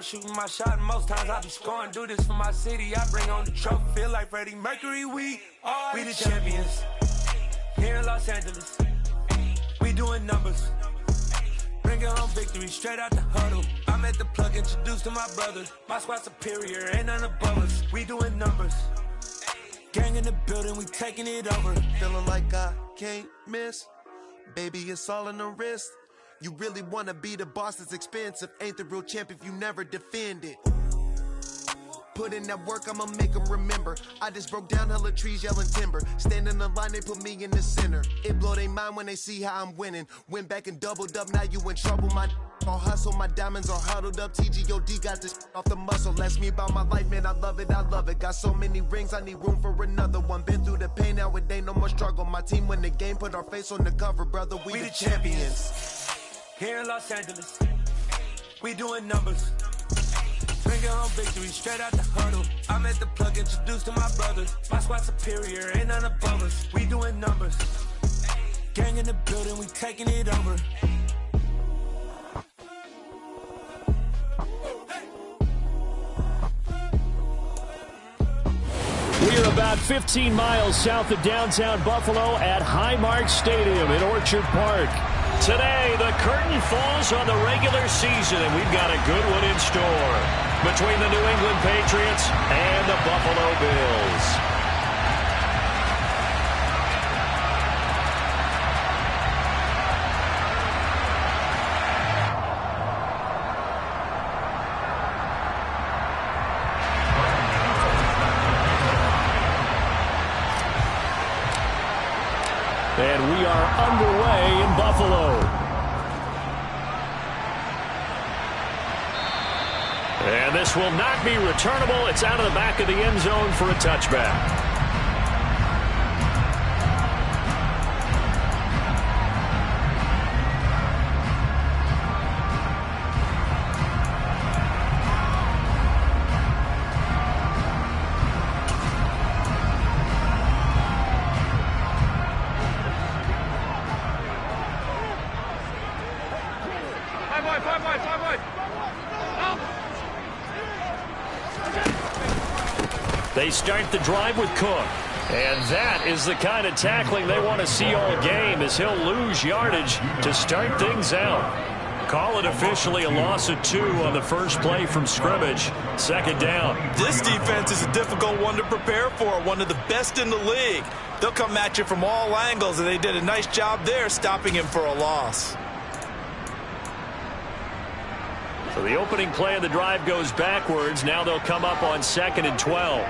Shooting my shot, and most times I be scoring. Do this for my city, I bring on the trophy. Feel like Freddie Mercury, we the champions. Here in Los Angeles, we doing numbers. Bringing home victory, straight out the huddle. I'm at the plug, introduced to my brothers. My squad superior, ain't none above us. We doing numbers. Gang in the building, we taking it over. Feeling like I can't miss. Baby, it's all in the wrist. You really wanna be the boss, it's expensive. Ain't the real champ if you never defend it. Put in that work, I'ma make them remember. I just broke down hella trees yelling timber. Stand in the line, they put me in the center. It blow their mind when they see how I'm winning. Went back and doubled up, now you in trouble. My all hustle, my diamonds are huddled up. TGOD got this off the muscle. Ask me about my life, man, I love it, I love it. Got so many rings, I need room for another one. Been through the pain, now it ain't no more struggle. My team win the game, put our face on the cover, brother, we the champions. Here in Los Angeles, we doing numbers. Bringing home victory, straight out the huddle. I'm at the plug, introduced to my brothers. My squad superior, ain't none above us. We doing numbers. Gang in the building, we taking it over. We are about 15 miles south of downtown Buffalo at Highmark Stadium in Orchard Park. Today, the curtain falls on the regular season, and we've got a good one in store between the New England Patriots and the Buffalo Bills. And we are underway in Buffalo. And this will not be returnable. It's out of the back of the end zone for a touchback. They start the drive with Cook. And that is the kind of tackling they want to see all game, as he'll lose yardage to start things out. Call it officially a loss of 2 on the first play from scrimmage. Second down. This defense is a difficult one to prepare for, one of the best in the league. They'll come at you from all angles, and they did a nice job there stopping him for a loss. So the opening play of the drive goes backwards. Now they'll come up on 2nd and 12.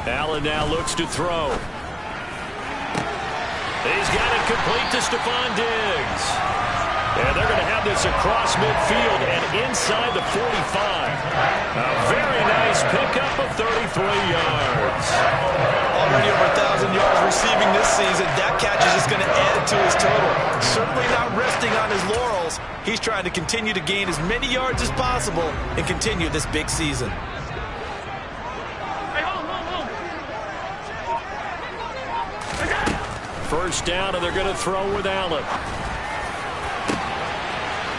Allen now looks to throw. He's got it complete to Stephon Diggs. And they're going to have this across midfield and inside the 45. A very nice pickup of 33 yards. Already over 1,000 yards receiving this season. That catch is just going to add to his total. Certainly not resting on his laurels. He's trying to continue to gain as many yards as possible and continue this big season. First down, and they're going to throw with Allen.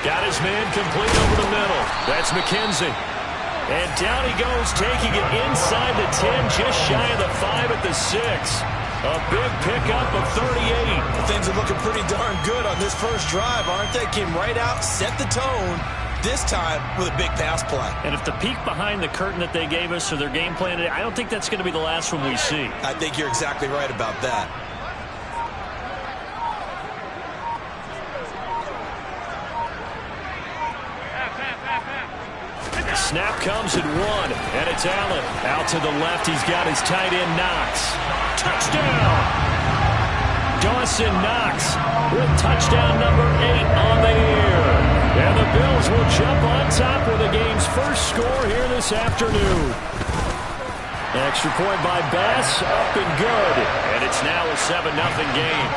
Got his man complete over the middle. That's McKenzie. And down he goes, taking it inside the 10, just shy of the 5 at the 6. A big pickup of 38. Things are looking pretty darn good on this first drive, aren't they? Came right out, set the tone, this time with a big pass play. And if the peek behind the curtain that they gave us or their game plan, I don't think that's going to be the last one we see. I think you're exactly right about that. Snap comes at 1, and it's Allen. Out to the left, he's got his tight end, Knox. Touchdown! Dawson Knox with touchdown number 8 on the year. And the Bills will jump on top with the game's first score here this afternoon. Extra point by Bass, up and good. And it's now a 7-0 game.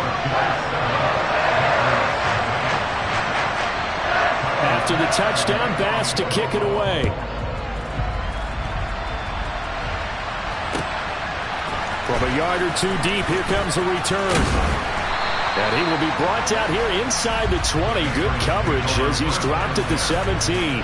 After the touchdown, Bass to kick it away. From a yard or two deep, here comes a return. And he will be brought down here inside the 20. Good coverage as he's dropped at the 17.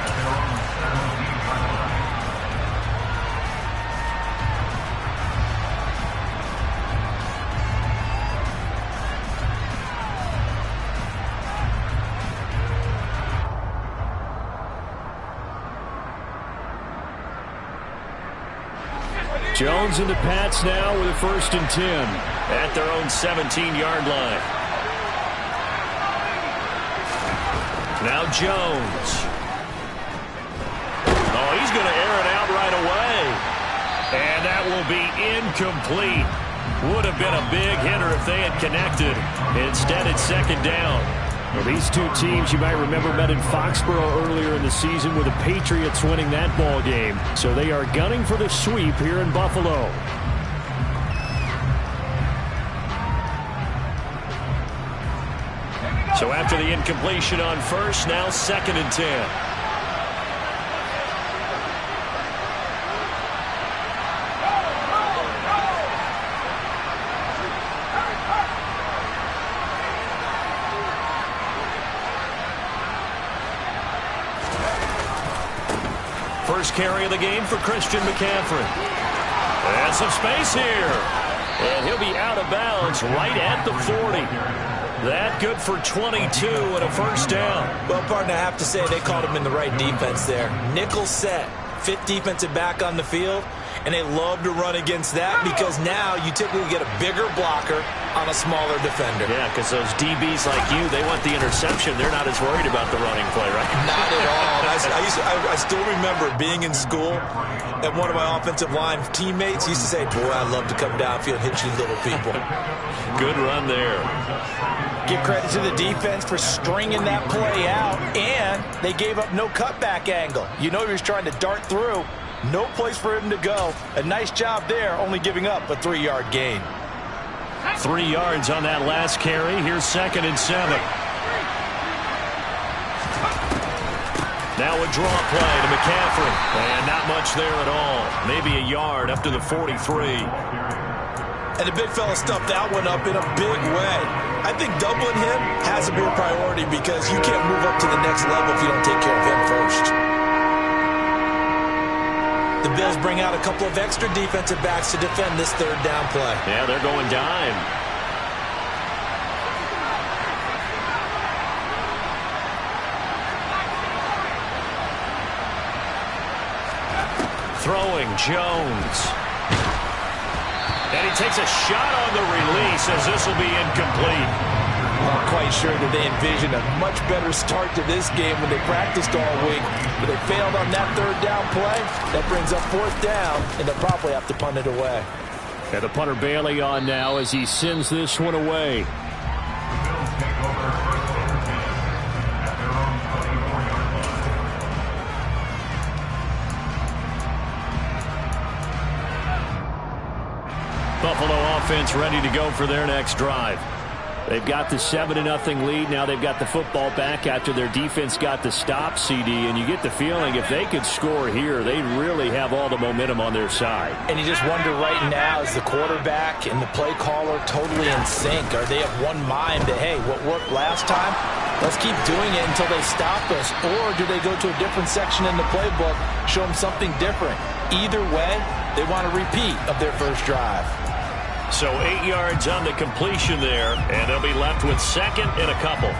Jones and the Pats now with a 1st and 10 at their own 17-yard line. Now Jones. Oh, he's going to air it out right away. And that will be incomplete. Would have been a big hitter if they had connected. Instead, it's 2nd down. Well, these two teams, you might remember, met in Foxborough earlier in the season with the Patriots winning that ball game. So they are gunning for the sweep here in Buffalo. So after the incompletion on 1st, now 2nd and 10. First carry of the game for Christian McCaffrey. And some space here. And he'll be out of bounds right at the 40. That good for 22 and a 1st down. Well, partner, I have to say they called him in the right defense there. Nickel set, 5th defensive back on the field, and they love to run against that because now you typically get a bigger blocker on a smaller defender. Yeah, because those DBs like you, they want the interception. They're not as worried about the running play, right? Not at all. I still remember being in school, and one of my offensive line teammates used to say, boy, I'd love to come downfield and hit you little people. Good run there. Give credit to the defense for stringing that play out, and they gave up no cutback angle. You know he was trying to dart through. No place for him to go. A nice job there, only giving up a 3-yard gain. 3 yards on that last carry. Here's 2nd and 7. Now a draw play to McCaffrey. And not much there at all. Maybe a yard up to the 43. And the big fella stuffed that one up in a big way. I think doubling him has to be a priority because you can't move up to the next level if you don't take care of him first. The Bills bring out a couple of extra defensive backs to defend this 3rd down play. Yeah, they're going dime. Throwing Jones. And he takes a shot on the release as this will be incomplete. Not quite sure that they envisioned a much better start to this game when they practiced all week. But they failed on that 3rd down play. That brings up 4th down, and they'll probably have to punt it away. And the punter Bailey on now as he sends this one away. Buffalo offense ready to go for their next drive. They've got the 7-0 lead. Now they've got the football back after their defense got the stop, CD. And you get the feeling if they could score here, they really have all the momentum on their side. And you just wonder right now, is the quarterback and the play caller totally in sync? Are they of one mind that, hey, what worked last time, let's keep doing it until they stop us? Or do they go to a different section in the playbook, show them something different? Either way, they want a repeat of their first drive. So 8 yards on the completion there, and they'll be left with 2nd and a couple.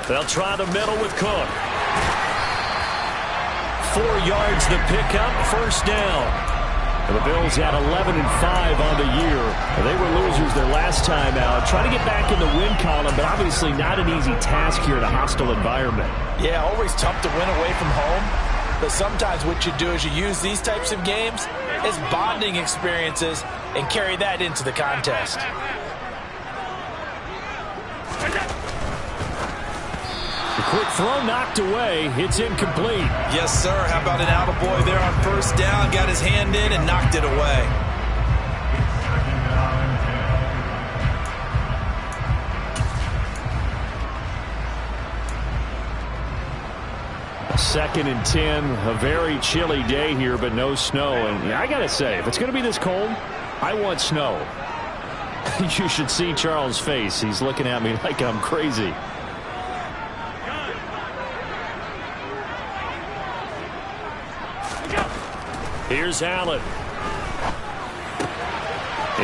They'll try the middle with Cook. 4 yards to pick up, 1st down. And the Bills had 11-5 on the year. They were losers their last time out. Trying to get back in the win column, but obviously not an easy task here in a hostile environment. Yeah, always tough to win away from home. But sometimes what you do is you use these types of games as bonding experiences and carry that into the contest. Quick throw knocked away. It's incomplete. Yes, sir. How about an attaboy there on first down? Got his hand in and knocked it away. Second and 10, a very chilly day here, but no snow. And I got to say, if it's going to be this cold, I want snow. You should see Charles' face. He's looking at me like I'm crazy. Here's Allen.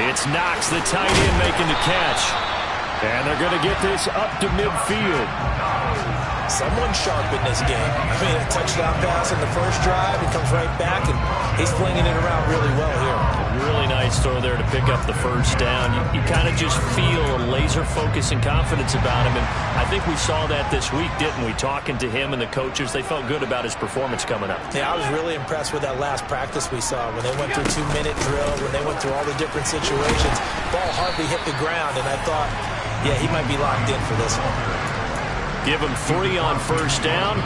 It's Knox, the tight end, making the catch. And they're going to get this up to midfield. Someone sharp in this game. I mean, a touchdown pass in the first drive. He comes right back, and he's flinging it around really well here. Really nice throw there to pick up the first down. You kind of just feel a laser focus and confidence about him, and I think we saw that this week, didn't we? Talking to him and the coaches, they felt good about his performance coming up. Yeah, I was really impressed with that last practice we saw when they went through 2-minute drill, when they went through all the different situations. Ball hardly hit the ground, and I thought, yeah, he might be locked in for this one. Give him 3 on first down.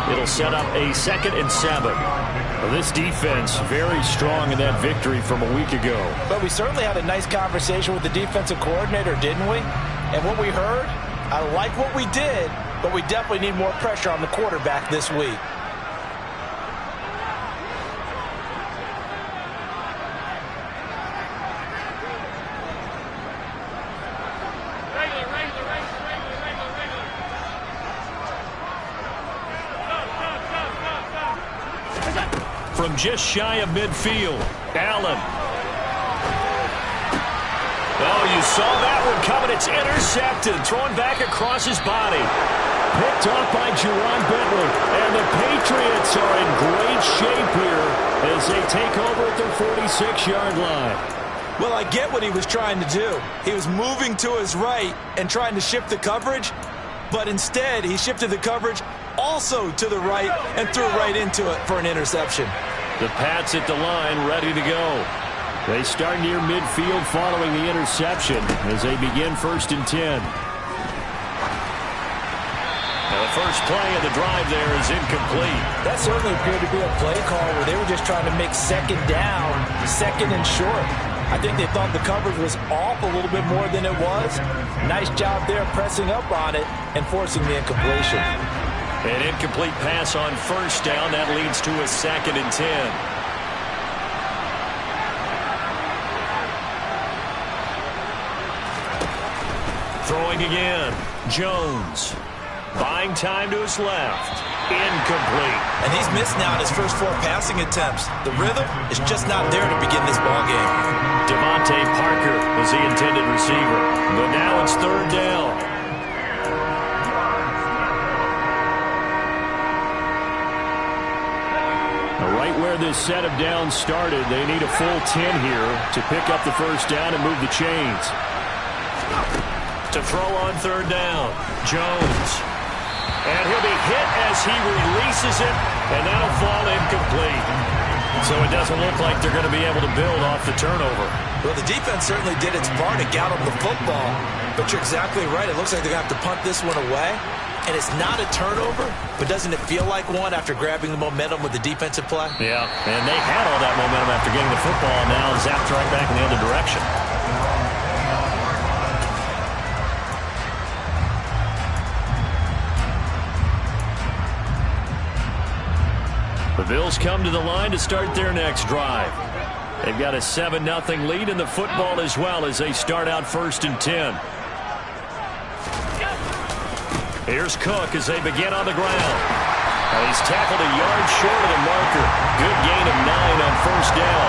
It'll set up a 2nd and 7. Well, this defense very strong in that victory from a week ago. But we certainly had a nice conversation with the defensive coordinator, didn't we? And what we heard, I like what we did, but we definitely need more pressure on the quarterback this week. From just shy of midfield, Allen. Oh, you saw that one coming. It's intercepted, thrown back across his body. Picked off by Jerron Bentley. And the Patriots are in great shape here as they take over at their 46-yard line. Well, I get what he was trying to do. He was moving to his right and trying to shift the coverage, but instead he shifted the coverage also to the right and threw right into it for an interception. The Pats at the line, ready to go. They start near midfield following the interception as they begin 1st and 10. Now the first play of the drive there is incomplete. That certainly appeared to be a play call where they were just trying to make 2nd down, 2nd and short. I think they thought the coverage was off a little bit more than it was. Nice job there pressing up on it and forcing the incompletion. An incomplete pass on first down. That leads to a 2nd and 10. Throwing again. Jones. Buying time to his left. Incomplete. And he's missed now in his first 4 passing attempts. The rhythm is just not there to begin this ball game. Devontae Parker was the intended receiver. But now it's 3rd down. Right where this set of downs started, they need a full 10 here to pick up the first down and move the chains. To throw on 3rd down, Jones. And he'll be hit as he releases it, and that'll fall incomplete. So it doesn't look like they're going to be able to build off the turnover. Well, the defense certainly did its part to gallop the football, but you're exactly right. It looks like they're going to have to punt this one away. And it's not a turnover, but doesn't it feel like one after grabbing the momentum with the defensive play? Yeah, and they had all that momentum after getting the football, and now zapped right back in the other direction. The Bills come to the line to start their next drive. They've got a 7-0 lead in the football as well as they start out 1st and 10. Here's Cook as they begin on the ground. He's tackled a yard short of the marker. Good gain of 9 on first down.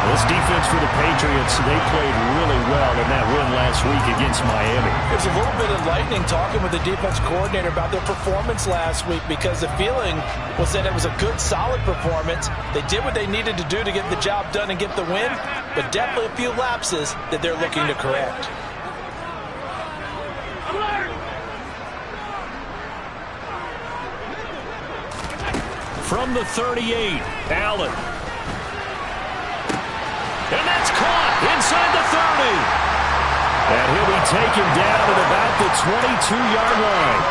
This defense for the Patriots, they played really well in that win last week against Miami. It was a little bit enlightening talking with the defense coordinator about their performance last week because the feeling was that it was a good, solid performance. They did what they needed to do to get the job done and get the win, but definitely a few lapses that they're looking to correct. From the 38, Allen. And that's caught inside the 30. And he'll be taken down at about the 22-yard line.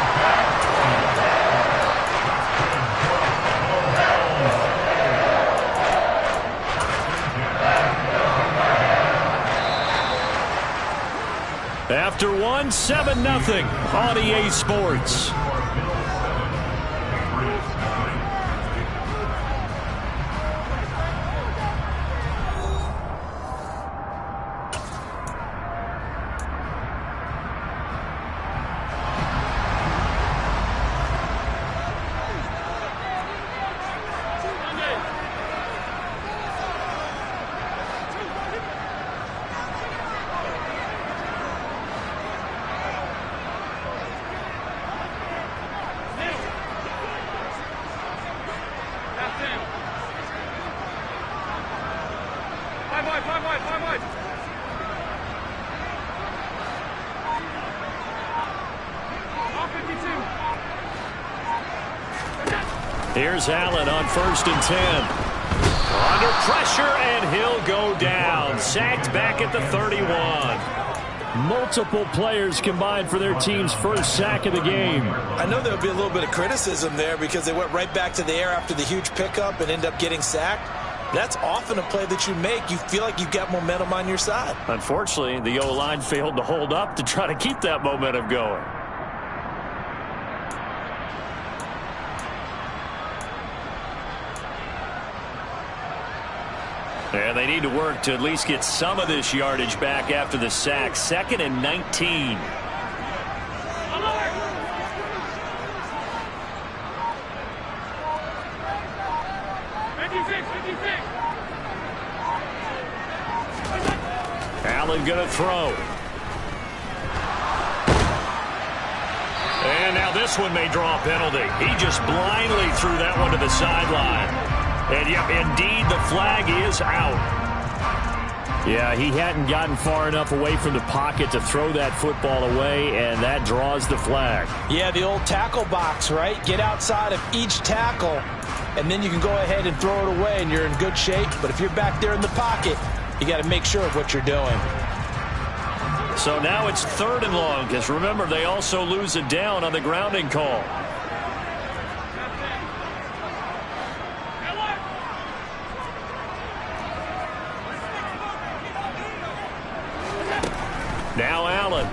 won 7-0 on EA Sports. Here's Allen on 1st and 10. Under pressure, and he'll go down. Sacked back at the 31. Multiple players combined for their team's first sack of the game. I know there'll be a little bit of criticism there because they went right back to the air after the huge pickup and end up getting sacked. That's often a play that you make. You feel like you've got momentum on your side. Unfortunately, the O-line failed to hold up to try to keep that momentum going. And they need to work to at least get some of this yardage back after the sack. 2nd and 19. Allen going to throw. And now this one may draw a penalty. He just blindly threw that one to the sideline. And, yep, indeed, the flag is out. Yeah, he hadn't gotten far enough away from the pocket to throw that football away, and that draws the flag. Yeah, the old tackle box, right? Get outside of each tackle, and then you can go ahead and throw it away, and you're in good shape. But if you're back there in the pocket, you got to make sure of what you're doing. So now it's 3rd and long, because remember, they also lose a down on the grounding call. Now Allen.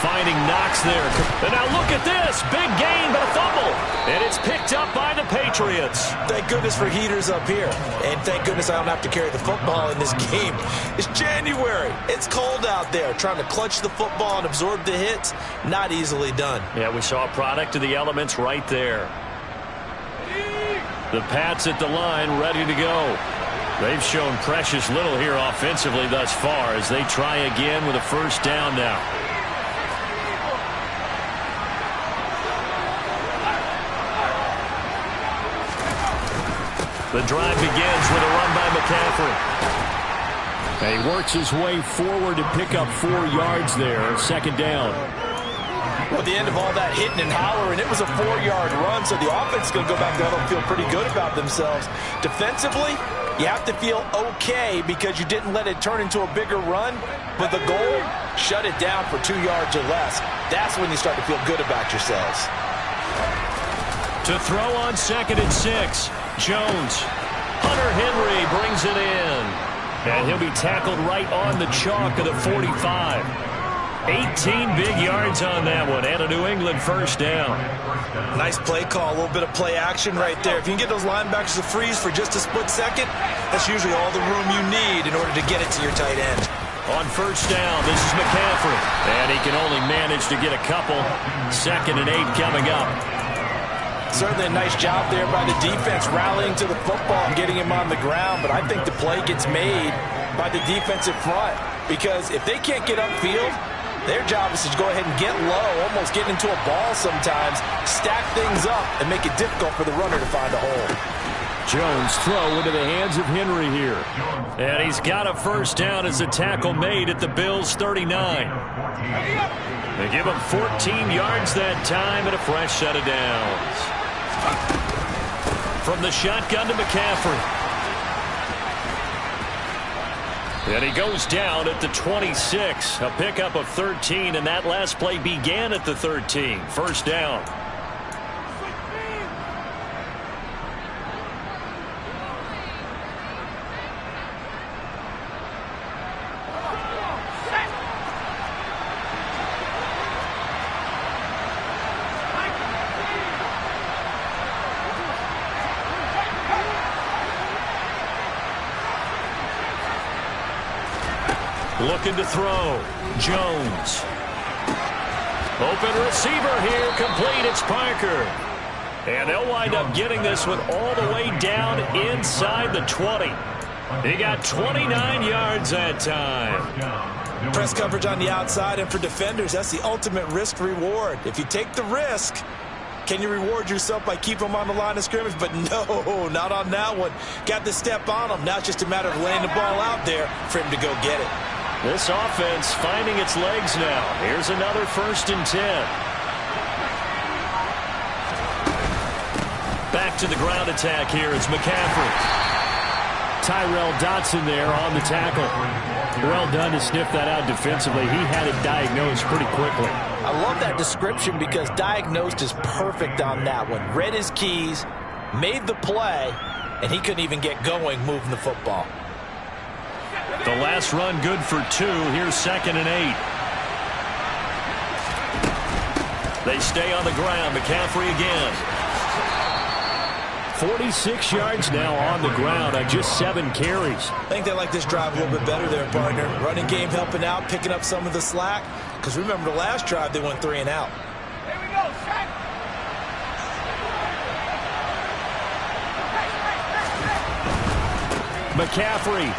Finding Knox there. And now look at this. Big gain, but a fumble. And it's picked up by the Patriots. Thank goodness for heaters up here. And thank goodness I don't have to carry the football in this game. It's January. It's cold out there. Trying to clutch the football and absorb the hits, not easily done. Yeah, we saw a product of the elements right there. The Pats at the line, ready to go. They've shown precious little here offensively thus far as they try again with a 1st down now. The drive begins with a run by McCaffrey. And he works his way forward to pick up 4 yards there. 2nd down. Well, at the end of all that hitting and hollering, it was a 4-yard run, so the offense is going to go back there and feel pretty good about themselves. Defensively, you have to feel okay because you didn't let it turn into a bigger run, but the goal, shut it down for 2 yards or less. That's when you start to feel good about yourselves. To throw on 2nd and 6, Jones. Hunter Henry brings it in. And he'll be tackled right on the chalk of the 45. 18 big yards on that one, and a New England 1st down. Nice play call, a little bit of play action right there. If you can get those linebackers to freeze for just a split second, that's usually all the room you need in order to get it to your tight end. On 1st down, this is McCaffrey. And he can only manage to get a couple. 2nd and 8 coming up. Certainly a nice job there by the defense rallying to the football and getting him on the ground, but I think the play gets made by the defensive front because if they can't get upfield, their job is to go ahead and get low, almost get into a ball sometimes, stack things up, and make it difficult for the runner to find a hole. Jones throw into the hands of Henry here. And he's got a 1st down as a tackle made at the Bills' 39. They give him 14 yards that time and a fresh set of downs. From the shotgun to McCaffrey. And he goes down at the 26. A pickup of 13, and that last play began at the 13. 1st down. Looking to throw. Jones. Open receiver here. Complete. It's Parker. And they'll wind up getting this one all the way down inside the 20. He got 29 yards that time. Press coverage on the outside, and for defenders, that's the ultimate risk reward. If you take the risk, can you reward yourself by keeping them on the line of scrimmage? But no, not on that one. Got to step on them. Now it's just a matter of laying the ball out there for him to go get it. This offense finding its legs now. Here's another 1st and 10. Back to the ground attack here. It's McCaffrey. Tyrell Dotson there on the tackle. Well done to sniff that out defensively. He had it diagnosed pretty quickly. I love that description because diagnosed is perfect on that one. Read his keys, made the play, and he couldn't even get going moving the football. The last run good for 2. Here's 2nd and 8. They stay on the ground. McCaffrey again. 46 yards now on the ground on just 7 carries. I think they like this drive a little bit better there, partner. Running game helping out, picking up some of the slack. Because remember the last drive, they went 3 and out. Here we go, Shaq. McCaffrey.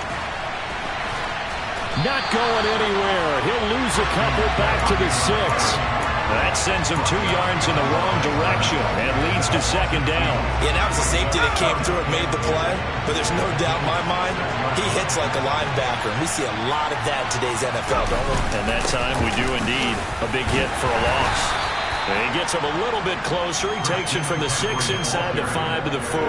Not going anywhere. He'll lose a couple back to the 6. That sends him 2 yards in the wrong direction and leads to 2nd down. Yeah, that was a safety that came through and made the play. But there's no doubt in my mind, he hits like a linebacker. And we see a lot of that in today's NFL, don't we? And that time we do indeed. A big hit for a loss. And he gets him a little bit closer. He takes it from the 6 inside the 5 to the 4.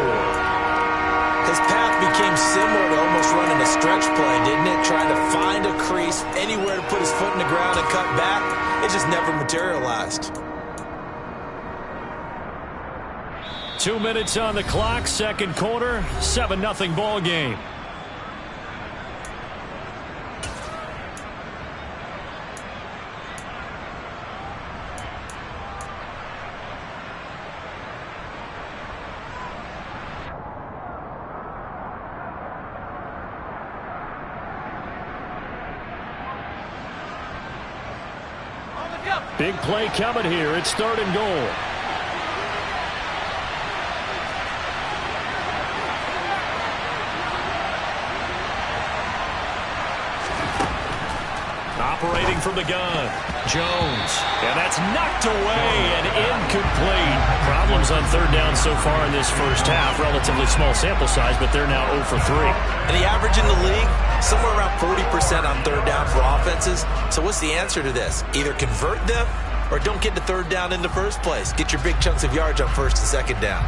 His path became similar to almost running a stretch play, didn't it? Trying to find a crease, anywhere to put his foot in the ground and cut back. It just never materialized. 2 minutes on the clock, 2nd quarter, 7-0 ball game. Big play coming here. It's 3rd and goal. Operating from the gun. Jones. And that's knocked away and incomplete. Problems on 3rd down so far in this first half. Relatively small sample size, but they're now 0 for 3. And the average in the league, somewhere around 40% on 3rd down for offenses. So what's the answer to this? Either convert them or don't get to 3rd down in the first place. Get your big chunks of yards on 1st and 2nd down.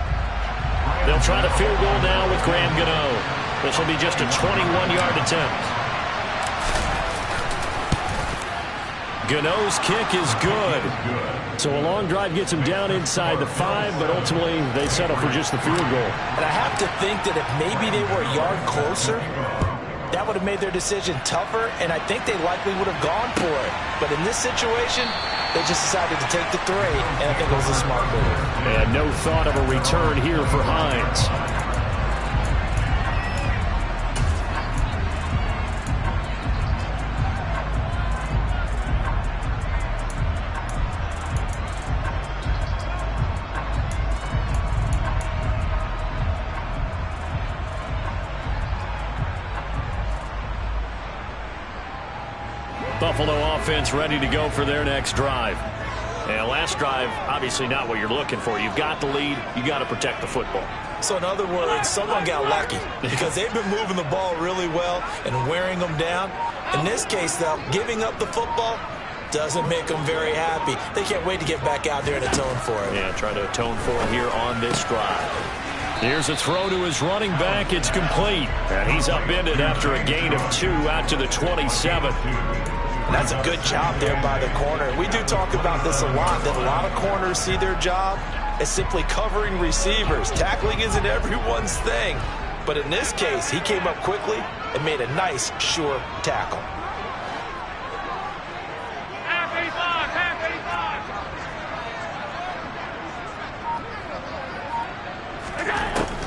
They'll try to field goal now with Graham Gano. This will be just a 21-yard attempt. Gano's kick is good. So a long drive gets him down inside the 5, but ultimately they settle for just the field goal. And I have to think that if maybe they were a yard closer, that would have made their decision tougher, and I think they likely would have gone for it. But in this situation, they just decided to take the 3, and I think it was a smart move. And no thought of a return here for Hines. Buffalo offense ready to go for their next drive. And last drive, obviously not what you're looking for. You've got the lead. You got to protect the football. So in other words, someone got lucky because they've been moving the ball really well and wearing them down. In this case, though, giving up the football doesn't make them very happy. They can't wait to get back out there and atone for it. Yeah, try to atone for it here on this drive. Here's a throw to his running back. It's complete. And he's upended after a gain of 2 out to the 27. And that's a good job there by the corner. We do talk about this a lot, that a lot of corners see their job as simply covering receivers. Tackling isn't everyone's thing. But in this case, he came up quickly and made a nice, sure tackle.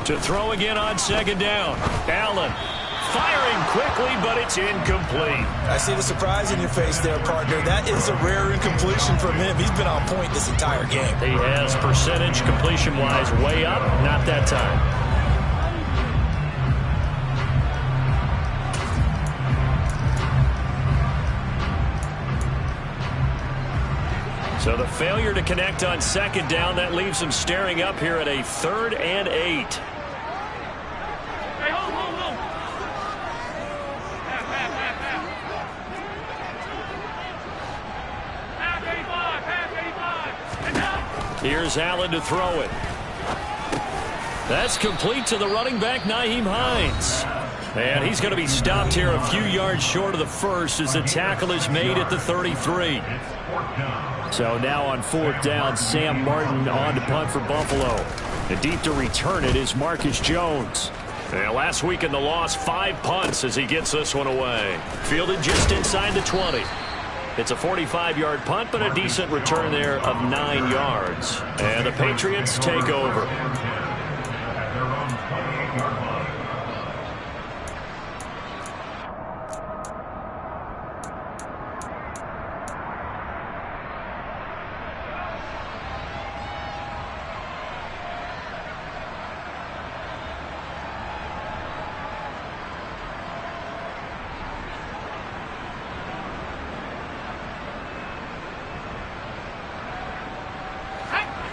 To throw again on 2nd down. Allen firing quickly, but it's incomplete. I see the surprise in your face there, partner. That is a rare incompletion from him. He's been on point this entire game. He has percentage completion-wise way up, not that time. So the failure to connect on second down, that leaves him staring up here at a 3rd and 8. Here's Allen to throw it. That's complete to the running back, Nyheim Hines. And he's going to be stopped here a few yards short of the first as the tackle is made at the 33. So now on 4th down, Sam Martin on to punt for Buffalo. And deep to return it is Marcus Jones. And last week in the loss, 5 punts as he gets this one away. Fielded just inside the 20. It's a 45-yard punt, but a decent return there of 9 yards. And the Patriots take over.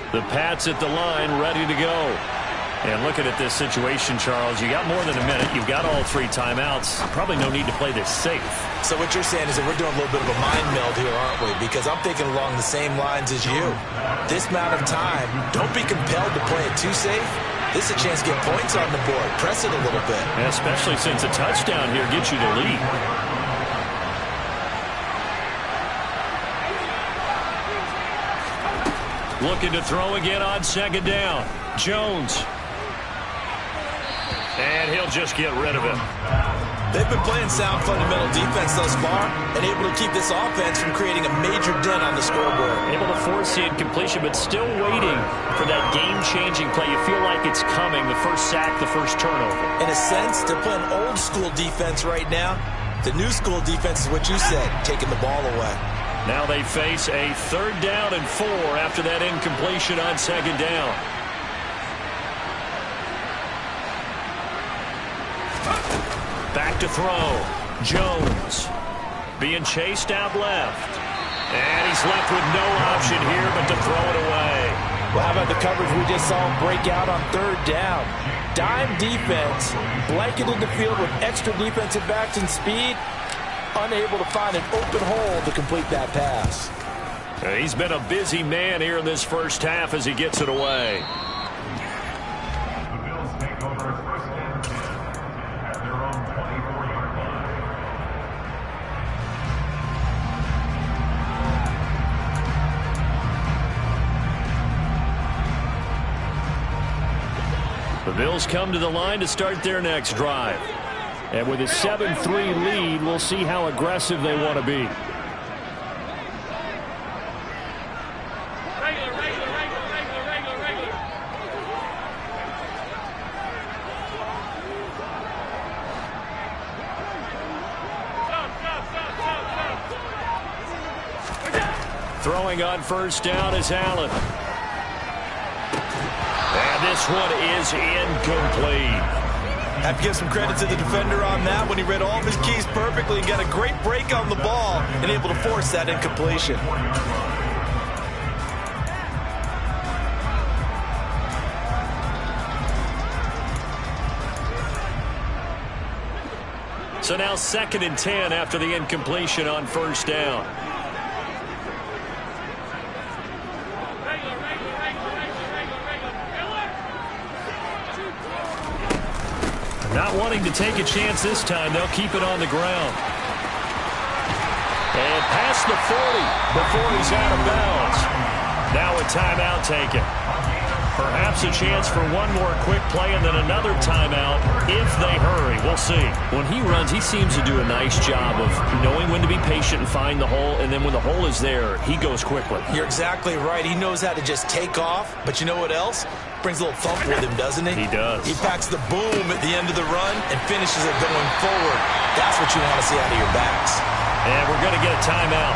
The Pats at the line, ready to go. And looking at this situation, Charles, you got more than a minute. You've got all 3 timeouts. Probably no need to play this safe. So what you're saying is that we're doing a little bit of a mind meld here, aren't we? Because I'm thinking along the same lines as you. This amount of time, don't be compelled to play it too safe. This is a chance to get points on the board. Press it a little bit. And especially since a touchdown here gets you the lead. Looking to throw again on second down. Jones. And he'll just get rid of it. They've been playing sound fundamental defense thus far and able to keep this offense from creating a major dent on the scoreboard. Able to force the incompletion, but still waiting for that game-changing play. You feel like it's coming, the first sack, the first turnover. In a sense, they're playing old-school defense right now. The new school defense is what you said, taking the ball away. Now they face a 3rd down and 4 after that incompletion on second down. Back to throw. Jones being chased out left. And he's left with no option here but to throw it away. Well, how about the coverage we just saw him break out on 3rd down? Dime defense, blanketed the field with extra defensive backs and speed. Unable to find an open hole to complete that pass. He's been a busy man here in this first half as he gets it away. The Bills take over first and 10 at their own 24-yard line. The Bills come to the line to start their next drive. And with a 7-3 lead, we'll see how aggressive they want to be. Throwing on first down is Allen. And this one is incomplete. Have to give some credit to the defender on that when he read all of his keys perfectly and got a great break on the ball and able to force that incompletion. So now 2nd and 10 after the incompletion on first down. Not wanting to take a chance this time, they'll keep it on the ground. And past the 40 before he's out of bounds. Now a timeout taken. Perhaps a chance for one more quick play and then another timeout if they hurry. We'll see. When he runs, he seems to do a nice job of knowing when to be patient and find the hole, and then when the hole is there, he goes quickly. You're exactly right. He knows how to just take off, but you know what else? Brings a little thump with him, doesn't he? He does. He packs the boom at the end of the run and finishes it going forward. That's what you want to see out of your backs. And we're going to get a timeout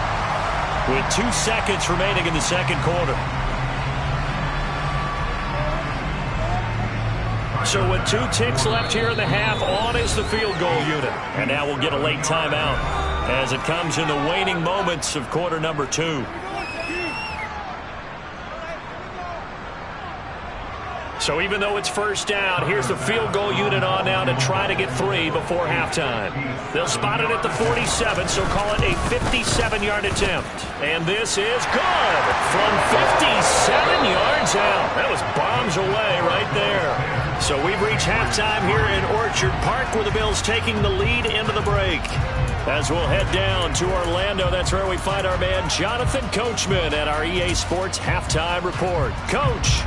with 2 seconds remaining in the second quarter. So with 2 ticks left here in the half, on is the field goal unit. And now we'll get a late timeout as it comes in the waning moments of quarter number 2. So even though it's first down, here's the field goal unit on now to try to get 3 before halftime. They'll spot it at the 47, so call it a 57-yard attempt. And this is good from 57 yards out. That was bombs away right there. So we've reached halftime here in Orchard Park where the Bills taking the lead into the break. As we'll head down to Orlando, that's where we find our man Jonathan Coachman at our EA Sports Halftime Report. Coach.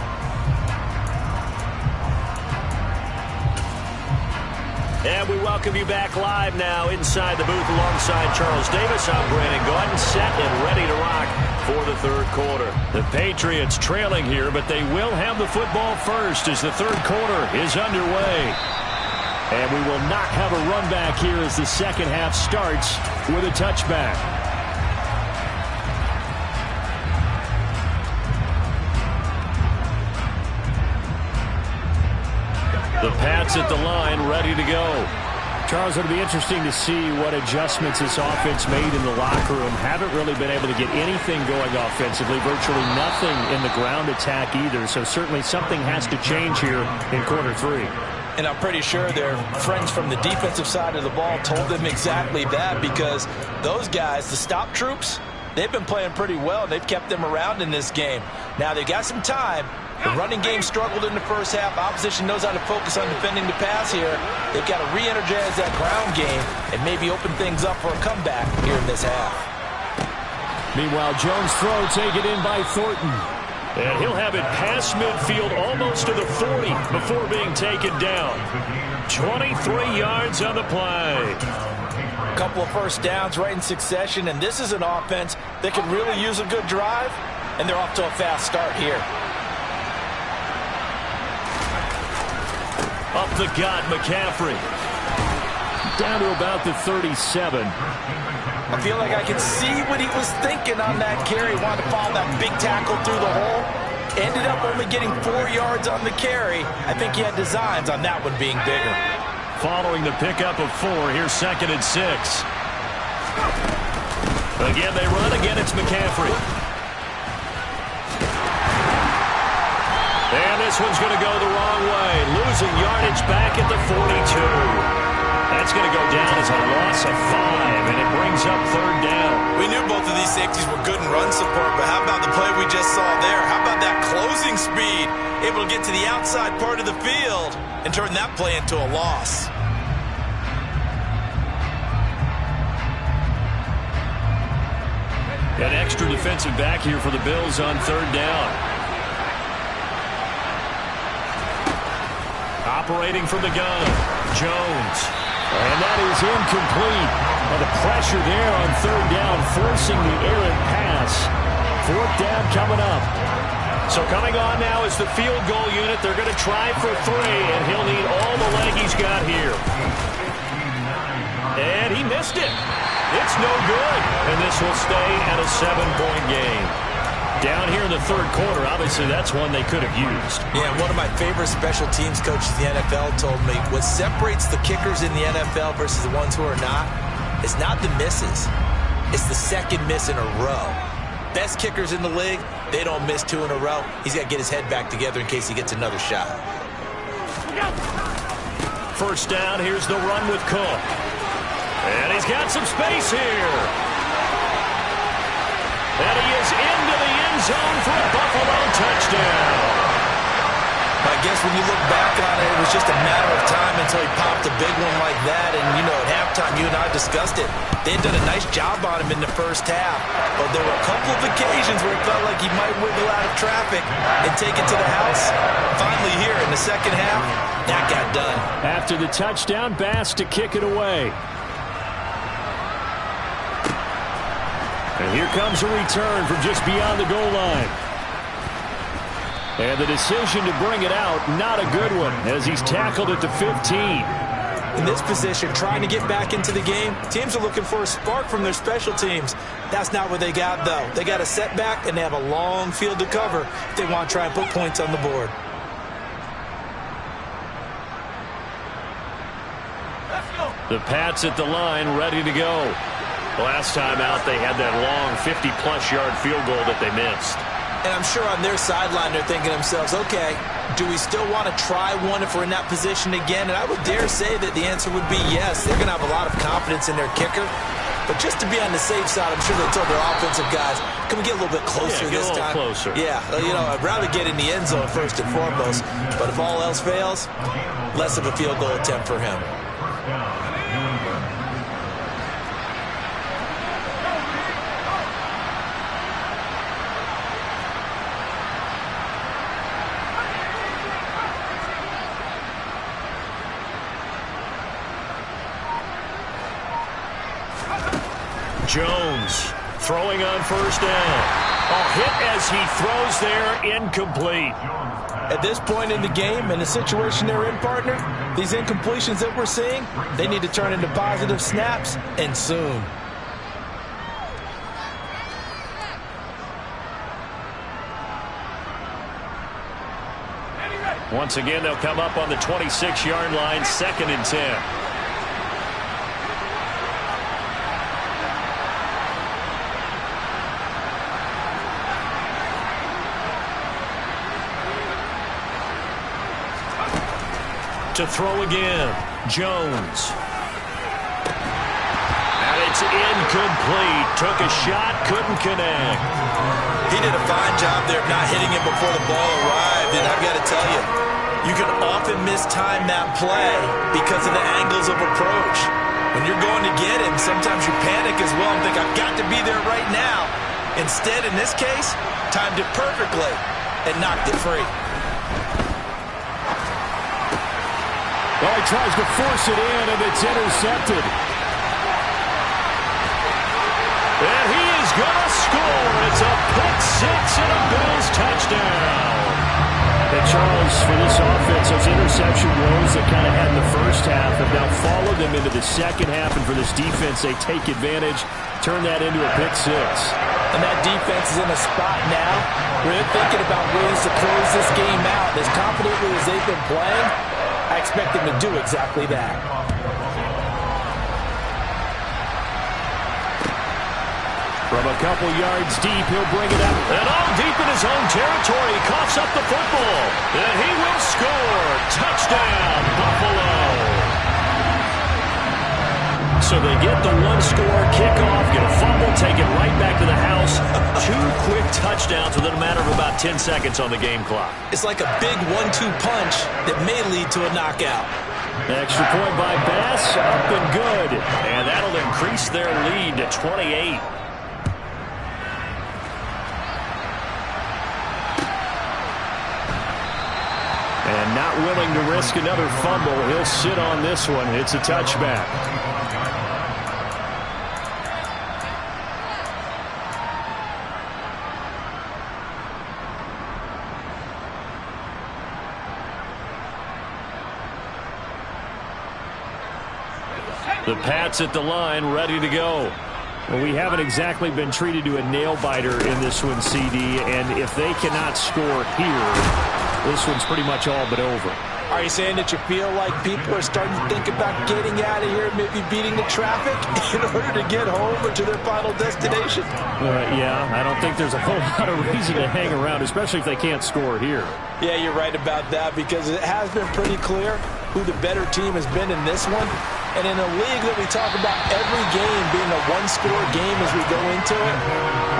And we welcome you back live now inside the booth alongside Charles Davis. I'm Brandon Gaudin, set and ready to rock for the third quarter. The Patriots trailing here, but they will have the football first as the third quarter is underway. And we will not have a run back here as the second half starts with a touchback. The Pats at the line, ready to go. Charles, it'll be interesting to see what adjustments this offense made in the locker room. Haven't really been able to get anything going offensively, virtually nothing in the ground attack either. So certainly something has to change here in quarter 3. And I'm pretty sure their friends from the defensive side of the ball told them exactly that, because those guys, the stop troops, they've been playing pretty well. They've kept them around in this game. Now they've got some time. The running game struggled in the first half. Opposition knows how to focus on defending the pass here. They've got to re-energize that ground game and maybe open things up for a comeback here in this half. Meanwhile, Jones' throw taken in by Thornton. And he'll have it past midfield almost to the 40 before being taken down. 23 yards on the play. A couple of first downs right in succession, and this is an offense that could really use a good drive, and they're off to a fast start here. Up the gut, McCaffrey. Down to about the 37. I feel like I can see what he was thinking on that carry. Wanted to follow that big tackle through the hole. Ended up only getting 4 yards on the carry. I think he had designs on that one being bigger. Following the pickup of 4, here's 2nd and 6. Again, they run. Again, it's McCaffrey. And this one's going to go the wrong way. Losing yardage back at the 42. That's going to go down as a loss of 5, and it brings up 3rd down. We knew both of these safeties were good in run support, but how about the play we just saw there? How about that closing speed? Able to get to the outside part of the field and turn that play into a loss. An extra defensive back here for the Bills on 3rd down. Operating from the gun, Jones. And that is incomplete. And the pressure there on 3rd down, forcing the errant pass. 4th down coming up. So coming on now is the field goal unit. They're going to try for 3, and he'll need all the leg he's got here. And he missed it. It's no good. And this will stay at a 7-point game. Down here in the 3rd quarter, obviously that's one they could have used. Yeah, one of my favorite special teams coaches in the NFL told me what separates the kickers in the NFL versus the ones who are not is not the misses. It's the second miss in a row. Best kickers in the league, they don't miss 2 in a row. He's got to get his head back together in case he gets another shot. First down, here's the run with Cook. And he's got some space here. And he is into the end zone for a Buffalo touchdown. My guess when you look back on it, it was just a matter of time until he popped a big one like that. And, you know, at halftime, you and I discussed it. They had done a nice job on him in the first half. But there were a couple of occasions where it felt like he might wiggle out of traffic and take it to the house. Finally here in the second half, that got done. After the touchdown, Bass to kick it away. And here comes a return from just beyond the goal line. And the decision to bring it out, not a good one, as he's tackled at the 15. In this position, trying to get back into the game, teams are looking for a spark from their special teams. That's not what they got, though. They got a setback, and they have a long field to cover if they want to try and put points on the board. The Pats at the line, ready to go. Last time out, they had that long 50-plus yard field goal that they missed. And I'm sure on their sideline they're thinking to themselves, okay, do we still want to try one if we're in that position again? And I would dare say that the answer would be yes. They're going to have a lot of confidence in their kicker. But just to be on the safe side, I'm sure they told their offensive guys, can we get a little bit closer this time? Closer. Yeah, you know, I'd rather get in the end zone first and foremost. But if all else fails, less of a field goal attempt for him. Jones throwing on first down. A hit as he throws there, incomplete. At this point in the game and the situation they're in, partner, these incompletions that we're seeing, they need to turn into positive snaps, and soon. Once again, they'll come up on the 26-yard line, 2nd and 10. To throw again, Jones. And it's incomplete. Took a shot, couldn't connect. He did a fine job there of not hitting it before the ball arrived. And I've got to tell you, you can often mistime that play because of the angles of approach. When you're going to get him, sometimes you panic as well and think, I've got to be there right now. Instead, in this case, timed it perfectly and knocked it free. Well, he tries to force it in, and it's intercepted. And he is going to score. It's a pick six and a Bills touchdown. And Charles, for this offense, those interception woes that kind of had in the first half have now followed them into the second half. And for this defense, they take advantage, turn that into a pick six. And that defense is in a spot now where they're thinking about ways to close this game out. As confidently as they've been playing, I expect them to do exactly that. From a couple yards deep, he'll bring it up. And all deep in his own territory, he coughs up the football. And he will score. Touchdown, Buffalo. So they get the one-score kickoff, get a fumble, take it right back to the house. 2 quick touchdowns within a matter of about 10 seconds on the game clock. It's like a big 1-2 punch that may lead to a knockout. Extra point by Bass, up and good. And that'll increase their lead to 28. And not willing to risk another fumble, he'll sit on this one. It's a touchback. The Pats at the line, ready to go. Well, we haven't exactly been treated to a nail-biter in this one, CD, and if they cannot score here, this one's pretty much all but over. Are you saying that you feel like people are starting to think about getting out of here, maybe beating the traffic in order to get home or to their final destination? Yeah, I don't think there's a whole lot of reason to hang around, especially if they can't score here. Yeah, you're right about that, because it has been pretty clear who the better team has been in this one. And in a league that we talk about every game being a one-score game as we go into it,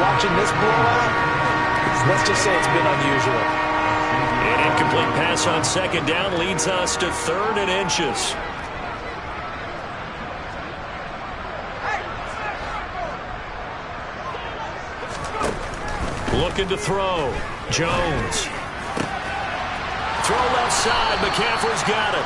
watching this blowout, let's just say it's been unusual. An incomplete pass on second down leads us to 3rd and inches. Looking to throw. Jones. Throw left side. McCaffrey's got it.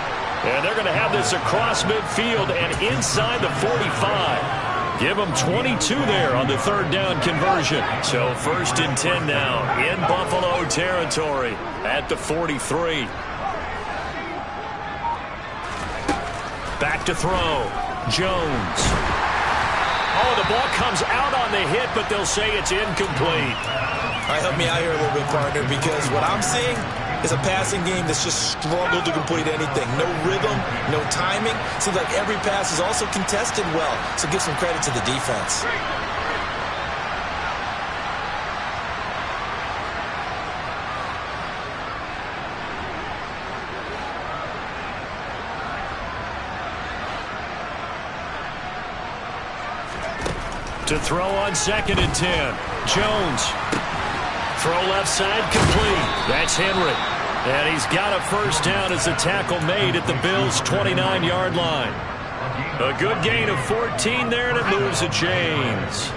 And they're going to have this across midfield and inside the 45. Give them 22 there on the 3rd down conversion. So 1st and 10 now in Buffalo territory at the 43. Back to throw. Jones. Oh, the ball comes out on the hit, but they'll say it's incomplete. All right, help me out here a little bit, partner, because what I'm seeing is a passing game that's just struggled to complete anything. No rhythm, no timing. Seems like every pass is also contested well, so give some credit to the defense. To throw on 2nd and 10. Jones. Throw left side complete. That's Henry. And he's got a 1st down as a tackle made at the Bills' 29-yard line. A good gain of 14 there, and it moves the chains.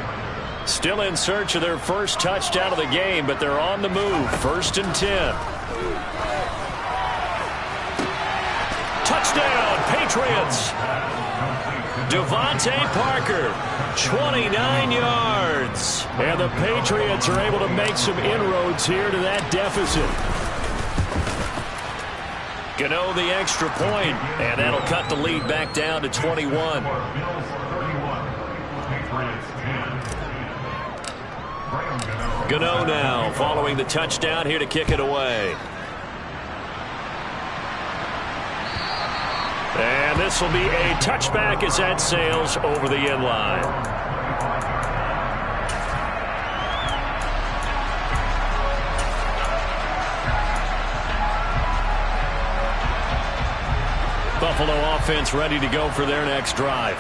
Still in search of their first touchdown of the game, but they're on the move. 1st and 10. Touchdown, Patriots. Devontae Parker, 29 yards. And the Patriots are able to make some inroads here to that deficit. Gano the extra point, and that'll cut the lead back down to 21. Gano now following the touchdown here to kick it away. And this will be a touchback as that sails over the end line. Buffalo offense ready to go for their next drive.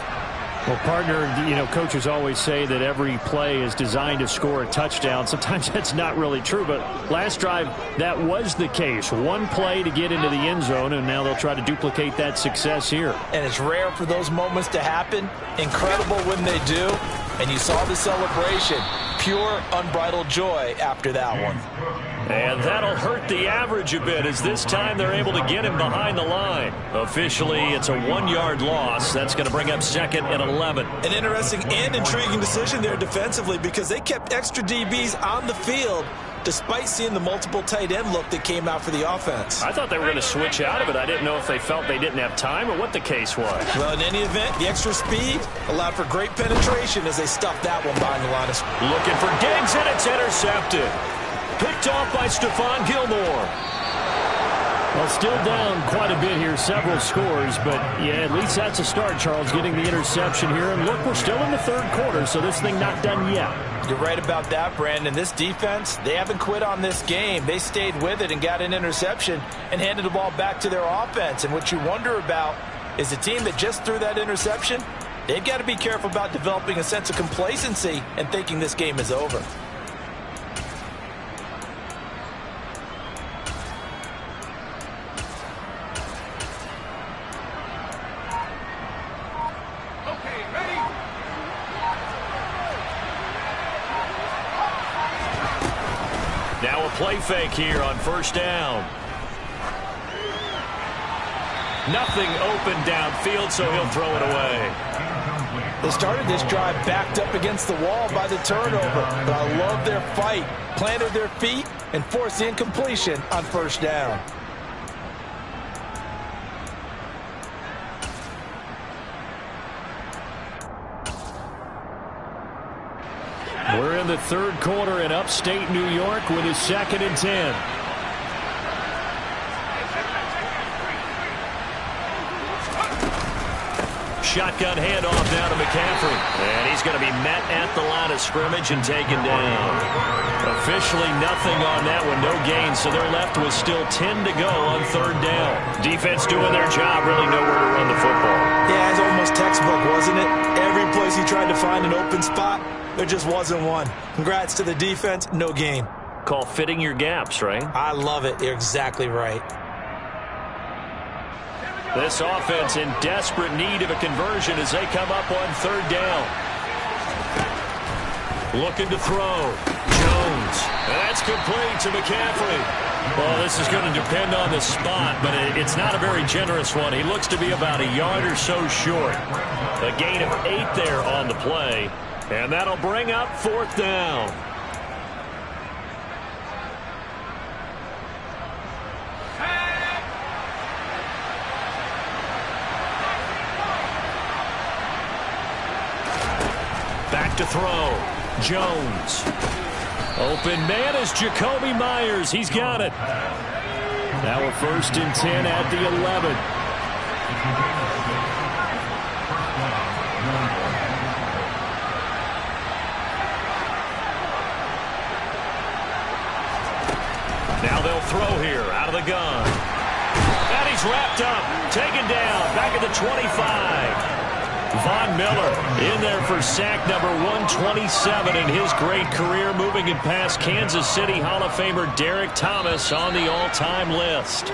Well, partner, coaches always say that every play is designed to score a touchdown. Sometimes that's not really true, but last drive, that was the case. One play to get into the end zone, and now they'll try to duplicate that success here. And it's rare for those moments to happen. Incredible when they do. And you saw the celebration. Pure, unbridled joy after that one. And that'll hurt the average a bit as this time they're able to get him behind the line. Officially, it's a 1-yard loss. That's going to bring up 2nd and 11. An interesting and intriguing decision there defensively because they kept extra DBs on the field despite seeing the multiple tight end look that came out for the offense. I thought they were going to switch out of it. I didn't know if they felt they didn't have time or what the case was. Well, in any event, the extra speed allowed for great penetration as they stuffed that one behind the line. Looking for Diggs, and it's intercepted. Picked off by Stephon Gilmore. Well, still down quite a bit here, several scores, but yeah, at least that's a start, Charles, getting the interception here. And look, we're still in the 3rd quarter, so this thing not done yet. You're right about that, Brandon. This defense, they haven't quit on this game. They stayed with it and got an interception and handed the ball back to their offense. And what you wonder about is the team that just threw that interception, they've got to be careful about developing a sense of complacency and thinking this game is over. Now a play fake here on 1st down. Nothing open downfield, so he'll throw it away. They started this drive backed up against the wall by the turnover, but I love their fight. Planted their feet and forced the incompletion on 1st down. We're in the 3rd quarter in upstate New York with his 2nd and 10. Shotgun handoff down to McCaffrey. And he's going to be met at the line of scrimmage and taken down. Officially nothing on that one, no gain, so they're left with still 10 to go on 3rd down. Defense doing their job, really nowhere to run the football. Yeah, it's almost textbook, wasn't it? Every place he tried to find an open spot, there just wasn't one. Congrats to the defense, no gain. call fitting your gaps, right? I love it. You're exactly right. This offense in desperate need of a conversion as they come up on third down. Looking to throw. Jones. And that's complete to McCaffrey. Well, this is going to depend on the spot, but it's not a very generous one. He looks to be about a yard or so short. A gain of 8 there on the play, and that'll bring up fourth down. Back to throw. Jones. Open man is Jacoby Myers. He's got it. Now a 1st and 10 at the 11. Now they'll throw here out of the gun. And he's wrapped up. Taken down. Back at the 25. Von Miller in there for sack number 127 in his great career, moving it past Kansas City Hall of Famer Derek Thomas on the all-time list.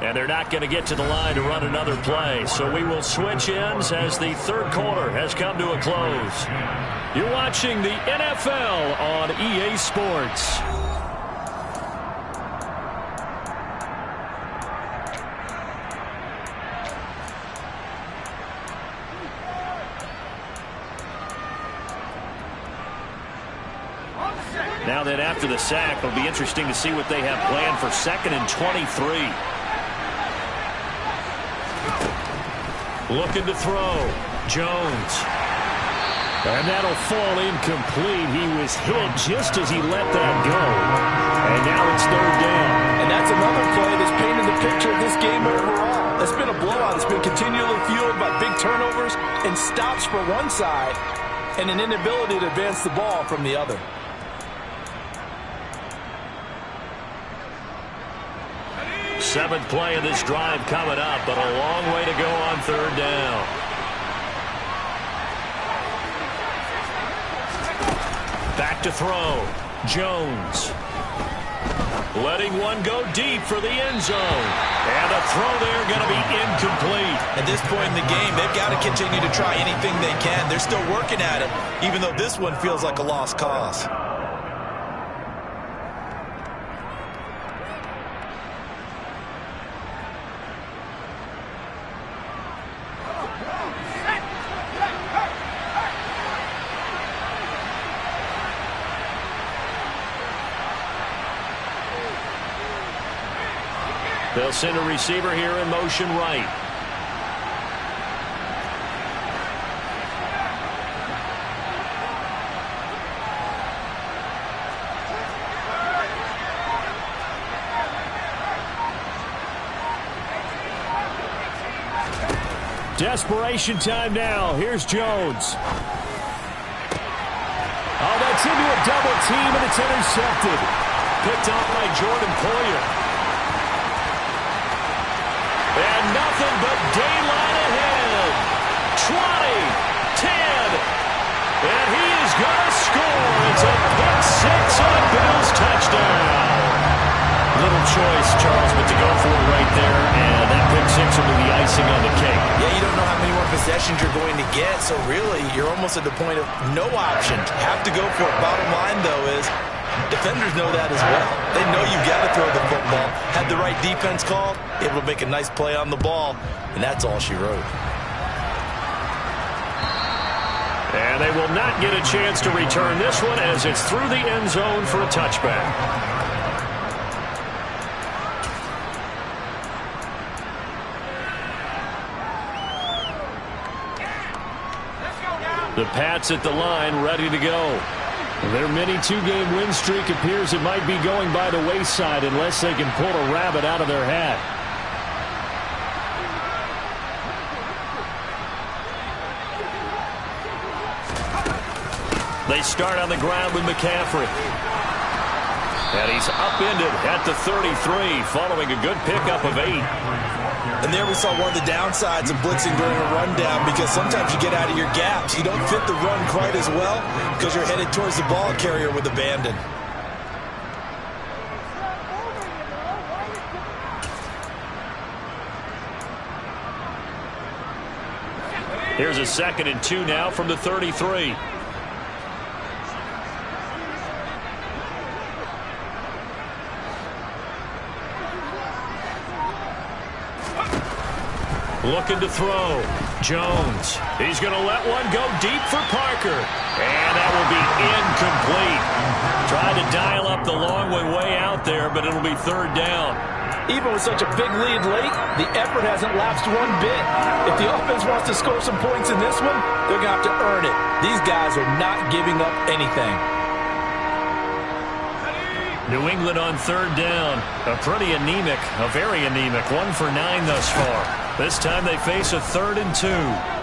And they're not going to get to the line to run another play, so we will switch ends as the third quarter has come to a close. You're watching the NFL on EA Sports. Now that after the sack, it'll be interesting to see what they have planned for 2nd and 23. Looking to throw. Jones. And that'll fall incomplete. He was hit just as he let that go. And now it's third down. And that's another play that's painted the picture of this game overall. It's been a blowout. It's been continually fueled by big turnovers and stops for one side and an inability to advance the ball from the other. Seventh play of this drive coming up, but a long way to go on third down. Back to throw. Jones. Letting one go deep for the end zone. And a throw there going to be incomplete. At this point in the game, they've got to continue to try anything they can. They're still working at it, even though this one feels like a lost cause. They'll send a receiver here in motion right. Desperation time now. Here's Jones. Oh, that's into a double team, and it's intercepted. Picked off by Jordan Poyer. And nothing but daylight ahead. 20, 10, and he is going to score. It's a pick six on Bill's touchdown. Little choice, Charles, but to go for it right there, and that pick six will be the icing on the cake. Yeah, you don't know how many more possessions you're going to get, so really you're almost at the point of no options. Have to go for it. Bottom line, though, is defenders know that as well. They know you've got to throw the football. Had the right defense called, able to make a nice play on the ball, and that's all she wrote. And they will not get a chance to return this one as it's through the end zone for a touchback. The Pats at the line, ready to go. Their mini two-game win streak appears it might be going by the wayside unless they can pull a rabbit out of their hat. They start on the ground with McCaffrey. And he's upended at the 33 following a good pickup of 8. And there we saw one of the downsides of blitzing during a rundown, because sometimes you get out of your gaps. You don't fit the run quite as well because you're headed towards the ball carrier with abandon. Here's a 2nd and 2 now from the 33. Looking to throw. Jones. He's going to let one go deep for Parker. And that will be incomplete. Tried to dial up the long way out there, but it'll be 3rd down. Even with such a big lead late, the effort hasn't lapsed one bit. If the offense wants to score some points in this one, they're going to have to earn it. These guys are not giving up anything. New England on 3rd down. A very anemic. 1 for 9 thus far. This time they face a 3rd and 2.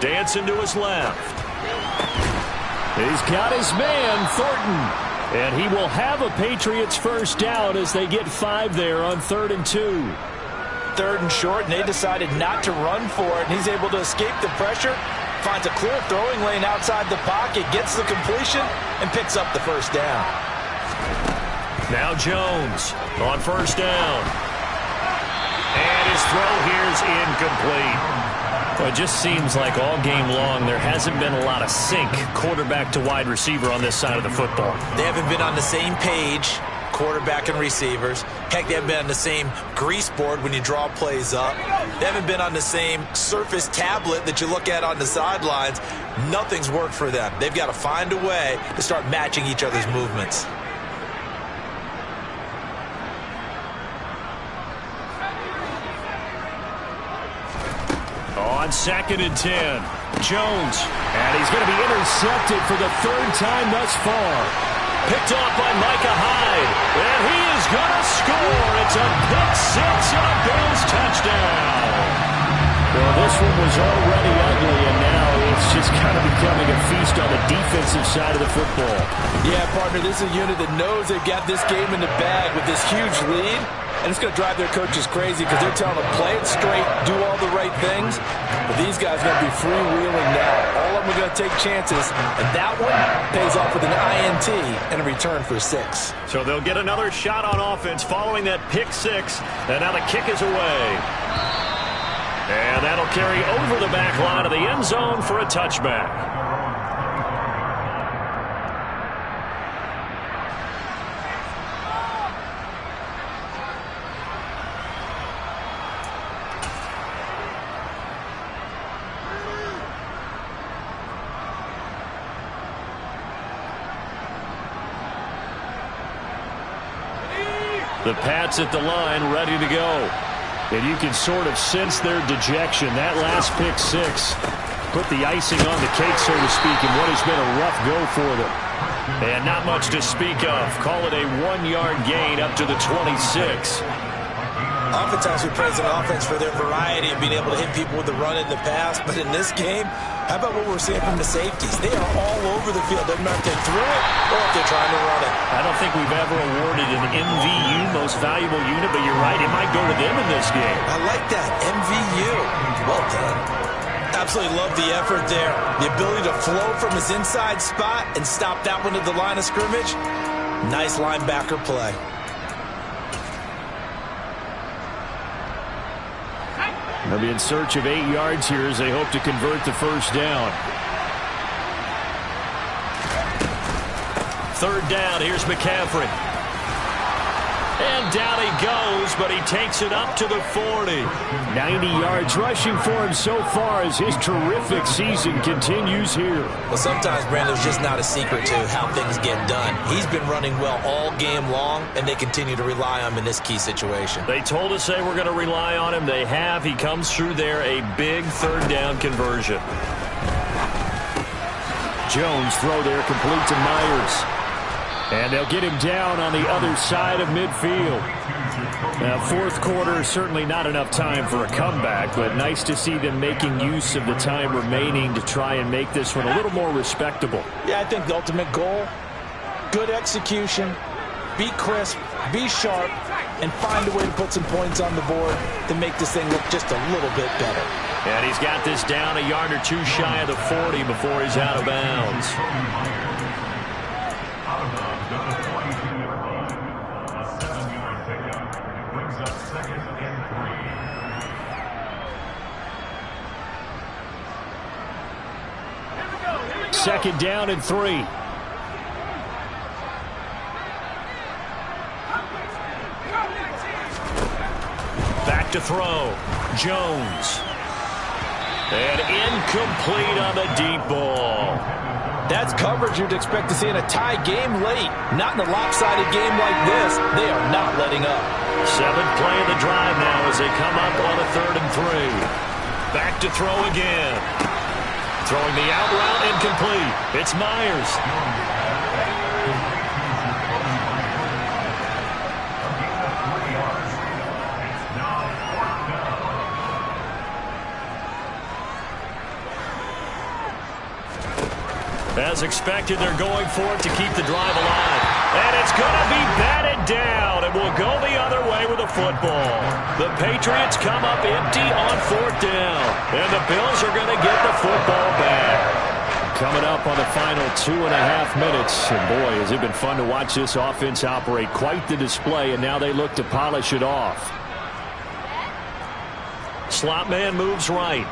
Dancing to his left. He's got his man, Thornton. And he will have a Patriots first down as they get 5 there on 3rd and 2. 3rd and short, and they decided not to run for it. And he's able to escape the pressure, finds a clear throwing lane outside the pocket, gets the completion, and picks up the first down. Now Jones on 1st down. And his throw here is incomplete. Well, it just seems like all game long there hasn't been a lot of sync quarterback to wide receiver on this side of the football. They haven't been on the same page, quarterback and receivers. Heck, they haven't been on the same grease board when you draw plays up. They haven't been on the same Surface tablet that you look at on the sidelines. Nothing's worked for them. They've got to find a way to start matching each other's movements. On 2nd and 10, Jones. And he's going to be intercepted for the 3rd time thus far. Picked off by Micah Hyde. And he is going to score. It's a pick 6 and a Bills touchdown. Well, this one was already ugly, and now it's just kind of becoming a feast on the defensive side of the football. Yeah, partner, this is a unit that knows they've got this game in the bag with this huge lead. And it's going to drive their coaches crazy because they're telling them play it straight, do all the right things. But these guys are going to be freewheeling now. All of them are going to take chances. And that one pays off with an INT and a return for 6. So they'll get another shot on offense following that pick 6. And now the kick is away. And that'll carry over the back line of the end zone for a touchback. The Pats at the line, ready to go. And you can sort of sense their dejection. That last pick 6 put the icing on the cake, so to speak, in what has been a rough go for them. And not much to speak of. Call it a 1-yard gain up to the 26. Oftentimes we praise an offense for their variety of being able to hit people with the run in the pass. But in this game, how about what we're seeing from the safeties? They are all over the field. Doesn't matter if they threw it or if they're trying to run it. I don't think we've ever awarded an MVU, most valuable unit, but you're right, it might go to them in this game. I like that, MVU. Well done. Absolutely love the effort there. The ability to flow from his inside spot and stop that one at the line of scrimmage. Nice linebacker play. They'll be in search of 8 yards here as they hope to convert the first down. 3rd down, here's McCaffrey. And down he goes, but he takes it up to the 40. 90 yards rushing for him so far as his terrific season continues here. Well, sometimes, Brandon, there's just not a secret to how things get done. He's been running well all game long, and they continue to rely on him in this key situation. They told us they were going to rely on him. They have. He comes through there, a big 3rd down conversion. Jones throw there complete to Myers. And they'll get him down on the other side of midfield. Now, 4th quarter, certainly not enough time for a comeback, but nice to see them making use of the time remaining to try and make this one a little more respectable. Yeah, I think the ultimate goal, good execution, be crisp, be sharp, and find a way to put some points on the board to make this thing look just a little bit better. And he's got this down a yard or 2 shy of the 40 before he's out of bounds. 2nd down and 3. Back to throw. Jones. And incomplete on the deep ball. That's coverage you'd expect to see in a tie game late. Not in a lopsided game like this. They are not letting up. 7th play of the drive now as they come up on a 3rd and 3. Back to throw again. Throwing the out route incomplete. It's Myers. As expected, they're going for it to keep the drive alive. And it's going to be batted down. It will go the other way with the football. The Patriots come up empty on 4th down. And the Bills are going to get the football back. Coming up on the final 2.5 minutes. And boy, has it been fun to watch this offense operate. Quite the display, and now they look to polish it off. Slot man moves right.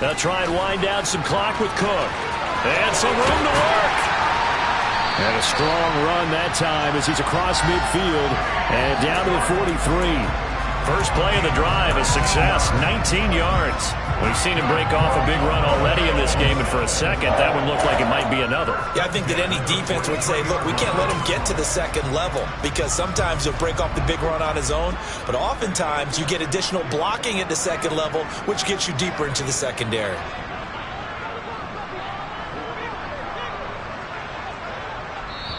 They'll try and wind down some clock with Cook. And some room to work. And a strong run that time as he's across midfield and down to the 43. First play of the drive, a success, 19 yards. We've seen him break off a big run already in this game, and for a second, that one looked like it might be another. Yeah, I think that any defense would say, look, we can't let him get to the second level because sometimes he'll break off the big run on his own, but oftentimes you get additional blocking at the second level, which gets you deeper into the secondary.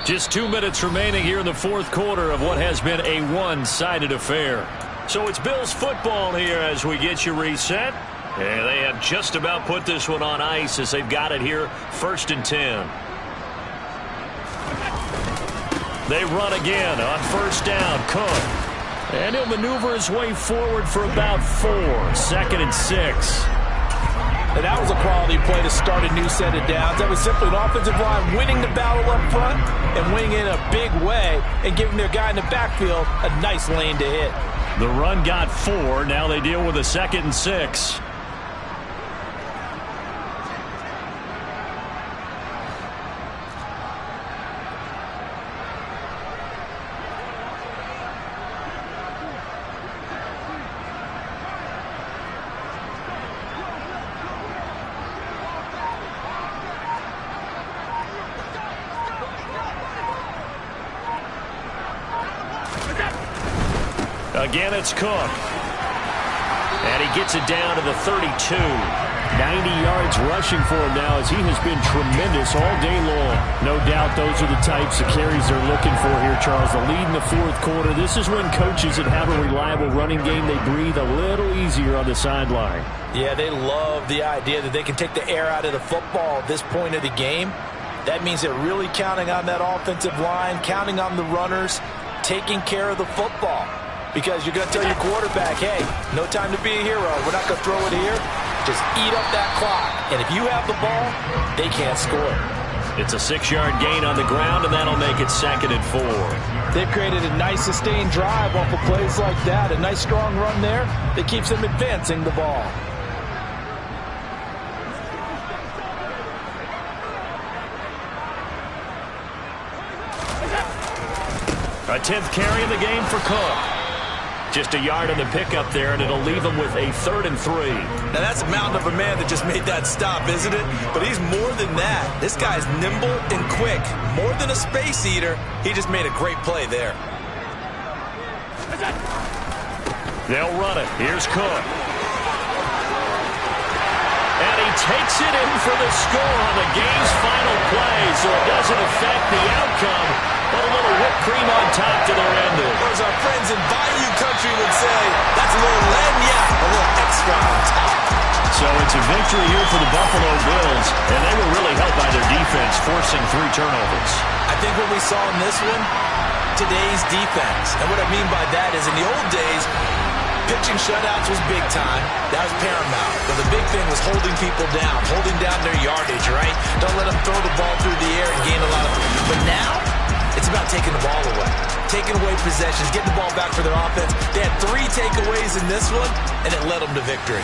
Just 2 minutes remaining here in the 4th quarter of what has been a one-sided affair. So it's Bills football here as we get you reset. And they have just about put this one on ice as they've got it here, 1st and 10. They run again on 1st down. Cook. And he'll maneuver his way forward for about 4. 2nd and 6. And that was a quality play to start a new set of downs. That was simply an offensive line winning the battle up front and winning in a big way and giving their guy in the backfield a nice lane to hit. The run got 4. Now they deal with a 2nd and 6. Again, it's Cook. And he gets it down to the 32. 90 yards rushing for him now as he has been tremendous all day long. No doubt those are the types of carries they're looking for here, Charles. The lead in the 4th quarter. This is when coaches that have a reliable running game, they breathe a little easier on the sideline. Yeah, they love the idea that they can take the air out of the football at this point of the game. That means they're really counting on that offensive line, counting on the runners, taking care of the football. Because you're going to tell your quarterback, hey, no time to be a hero. We're not going to throw it here. Just eat up that clock. And if you have the ball, they can't score. It's a 6-yard gain on the ground, and that'll make it 2nd and 4. They've created a nice sustained drive off of plays like that. A nice strong run there that keeps them advancing the ball. A 10th carry in the game for Cook. Just a yard on the pickup there, and it'll leave him with a 3rd and 3. Now, that's a mountain of a man that just made that stop, isn't it? But he's more than that. This guy's nimble and quick. More than a space eater, he just made a great play there. They'll run it. Here's Cook. And he takes it in for the score on the game's final play, so it doesn't affect the outcome, but a little whipped cream on top to their ending. Or as our friends in Bayou Country would say, that's a little lagniappe, a little extra on top. So it's a victory here for the Buffalo Bills, and they were really helped by their defense, forcing 3 turnovers. I think what we saw in this one, today's defense. And what I mean by that is in the old days, pitching shutouts was big time. That was paramount. But the big thing was holding people down, holding down their yardage, right? Don't let them throw the ball through the air and gain a lot of... But now, it's about taking the ball away. taking away possessions, getting the ball back for their offense. They had 3 takeaways in this one, and it led them to victory.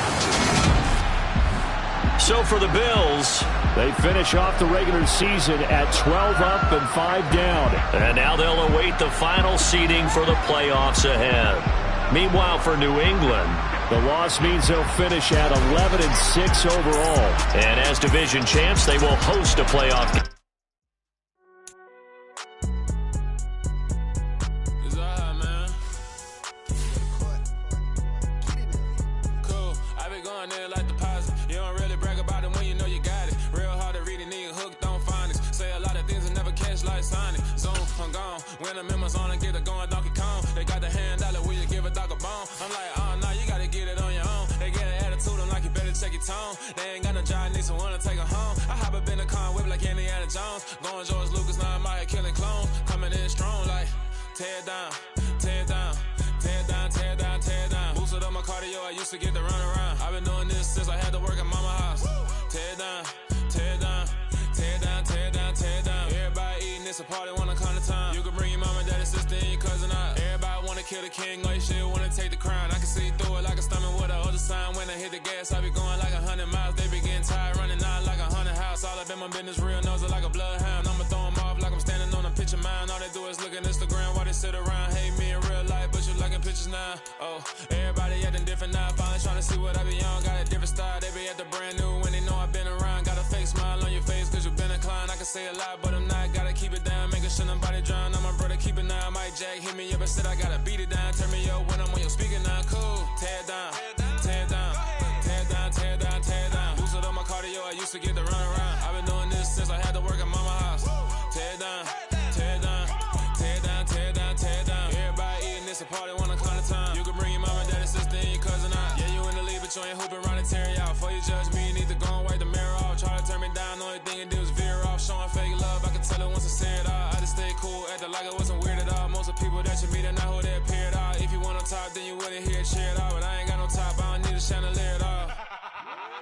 So for the Bills, they finish off the regular season at 12 up and 5 down. And now they'll await the final seeding for the playoffs ahead. Meanwhile, for New England, the loss means they'll finish at 11-6 overall. And as division champs, they will host a playoff game. When I'm in my zone and get it going, Donkey Kong. They got the hand out, will you give a dog a bone? I'm like, oh, no, you gotta get it on your own. They get an attitude, I'm like, you better check your tone. They ain't got no job, need someone to take her home. I hop up in the car, whip like Indiana Jones. Going George Lucas, now I'm out here killing clones. Coming in strong, like, tear it down, tear it down, tear it down, tear it down, tear it down. Boosted up my cardio, I used to get to run around. I've been doing this since I had to work at mama house. Tear it down, tear it down, tear it down, tear it down, tear it down. Everybody eating, it's a party, one kind of time. You can bring your mama, daddy, sister, and your cousin out. Everybody wanna kill the king, or you shit wanna take the crown. I can see through it like a stomach with a other sign. When I hit the gas, I be going like 100 miles. They be getting tired, running out like 100 house. All up in my business, real nose like a bloodhound. I'ma throw them off like I'm standing on a picture mound. All they do is look at Instagram while they sit around. Hate me in real life, but you liking pictures now. Oh, everybody acting different now. Finally trying to see what I be on. Got a different style, they be at the brand new when they know I've been around. Got a fake smile on your face cause you been inclined. I can say a lot, but I'm not. Gotta keep it down, making sure nobody drown. I'm my brother, keep it now. Mike Jack hit me up and said I gotta beat it down. Turn me up when I'm on your speaker now. Cool, tear it down, tear it down, tear it down, tear it down, tear it down. Boosted up my cardio, I used to get to run around. I've been doing this since I had to work at mama house. Tear it down, tear it down, tear it down, tear it down, tear it down. Everybody eating, it's a party, one kind of time. You can bring your mama, daddy, sister, and your cousin out. Yeah, you in the league, but you ain't hooping around and tear you out. Before you judge me, you need to go and wipe the mirror off. Try to turn me down, the only thing you do is veer off. Showing fake love, I can tell it once I say it all. I just stay cool, acting like it wasn't weird at all. Most of the people that you meet are not who they appear at all. If you want on top, then you wouldn't hear it cheer at all. But I ain't got no top, I don't need a chandelier at all.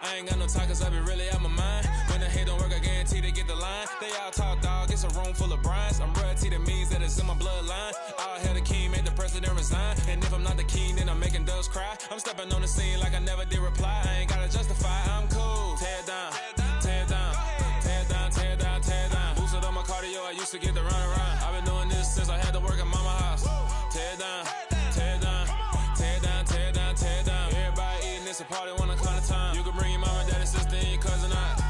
I ain't got no talk cause I be really out my mind. When the hate don't work, I guarantee they get the line. They all talk dog, it's a room full of brinds. I'm royalty, that means that it's in my bloodline. All hell the king, made the president resign. And if I'm not the king, then I'm making doves cry. I'm stepping on the scene like I never did reply. I ain't gotta justify, I'm cool. Tear it down, tear it down, tear it down, tear it down, tear it down. Boosted up my cardio, I used to get to run around. I've been doing this since I had to work at mama house. Tear it down, tear it down, tear it down, tear it down, tear it down. Everybody eating, it's a party, one kind of time. You can bring your mama, daddy, sister, and your cousin out.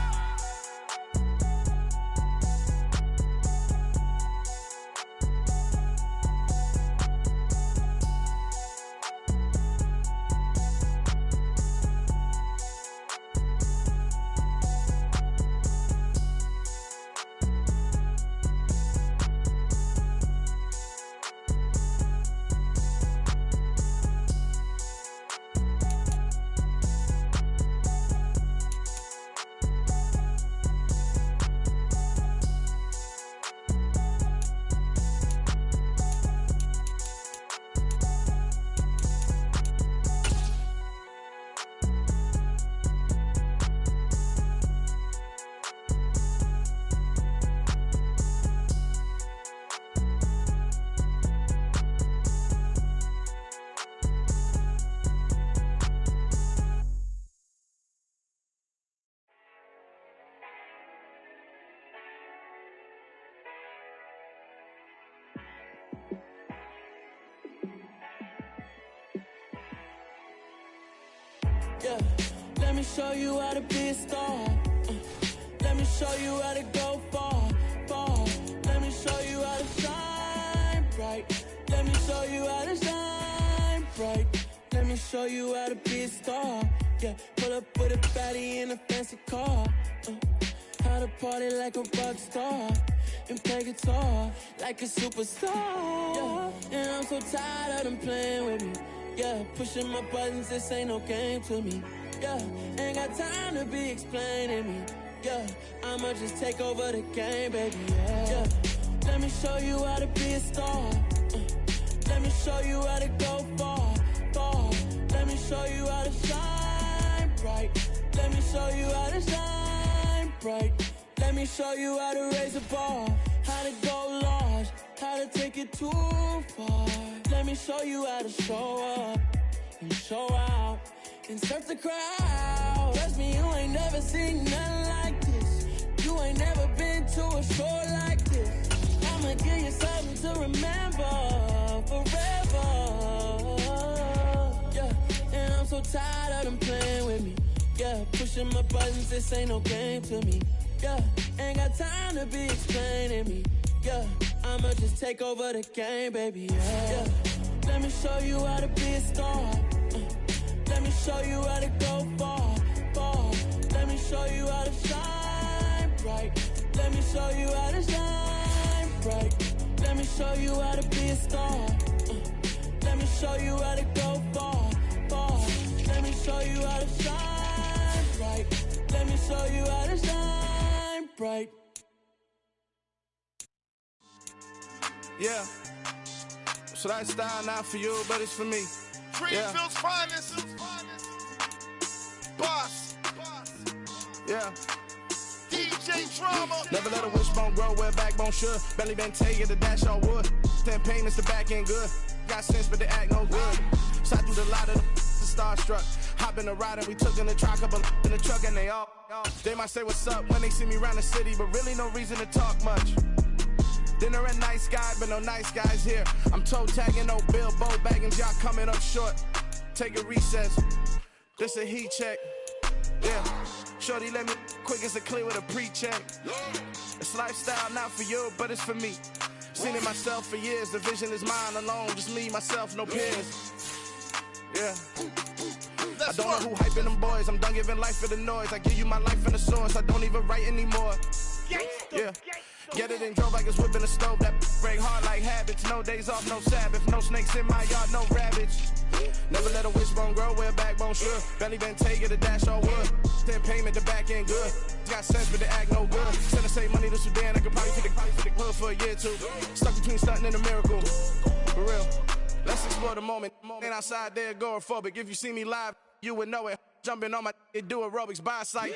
Yeah, let me show you how to be a star. Let me show you how to go far, far. Let me show you how to shine bright. Let me show you how to shine bright. Let me show you how to be a star. Yeah, pull up with a fatty in a fancy car. How to party like a rock star and play guitar like a superstar. Yeah, and I'm so tired of them playing with me. Yeah, pushing my buttons, this ain't no game to me. Yeah, ain't got time to be explaining me. Yeah, I'ma just take over the game, baby. Yeah, let me show you how to be a star. Let me show you how to go far, far. Let me show you how to shine bright. Let me show you how to shine bright. Let me show you how to raise a bar, how to go large, how gotta take it too far. Let me show you how to show up and show out and surf the crowd. Trust me, you ain't never seen nothing like this. You ain't never been to a show like this. I'ma give you something to remember forever. Yeah, and I'm so tired of them playing with me. Yeah, pushing my buttons, this ain't no game to me. Yeah, ain't got time to be explaining me. Yeah, I'ma just take over the game, baby. Yeah. Let me show you how to be a star. Let me show you how to go far, far. Let me show you how to shine bright. Let me show you how to shine bright. Let me show you how to be a star. Let me show you how to go far, far. Let me show you how to shine bright. Let me show you how to shine bright. Yeah. So that style not for you, but it's for me. Greenfield's finest. Boss. Yeah. DJ Drama. Never let a wishbone grow where a backbone should. Belly been take it to dash on wood. 10 payments, the back end good. Got sense, but they act no good. So I do the lot of the starstruck. Hop in the ride and we took in the truck, up in the truck and they all. They might say what's up when they see me around the city, but really no reason to talk much. Dinner and nice guy, but no nice guys here. I'm toe tagging, no Bilbo bagging, y'all coming up short. Take a recess. This a heat check. Yeah. Shorty let me quick as a clear with a pre-check. It's lifestyle not for you, but it's for me. Seen it myself for years. The vision is mine alone. Just me, myself, no peers. Yeah. I don't know who hyping them boys. I'm done giving life for the noise. I give you my life in the source. I don't even write anymore. Yeah. Get it and drove like it's whipping the stove. That break hard like habits. No days off, no Sabbath. No snakes in my yard, no rabbits. Never let a wishbone grow where a backbone should. Belly been take it to dash all wood. 10 payment, the back end good. Got sense, but they act no good. Send us save money to Sudan. I could probably take the hood for a year or two. Stuck between stunting and a miracle. For real. Let's explore the moment. Ain't outside there agoraphobic. If you see me live, you would know it. Jumping on my do aerobics by sight.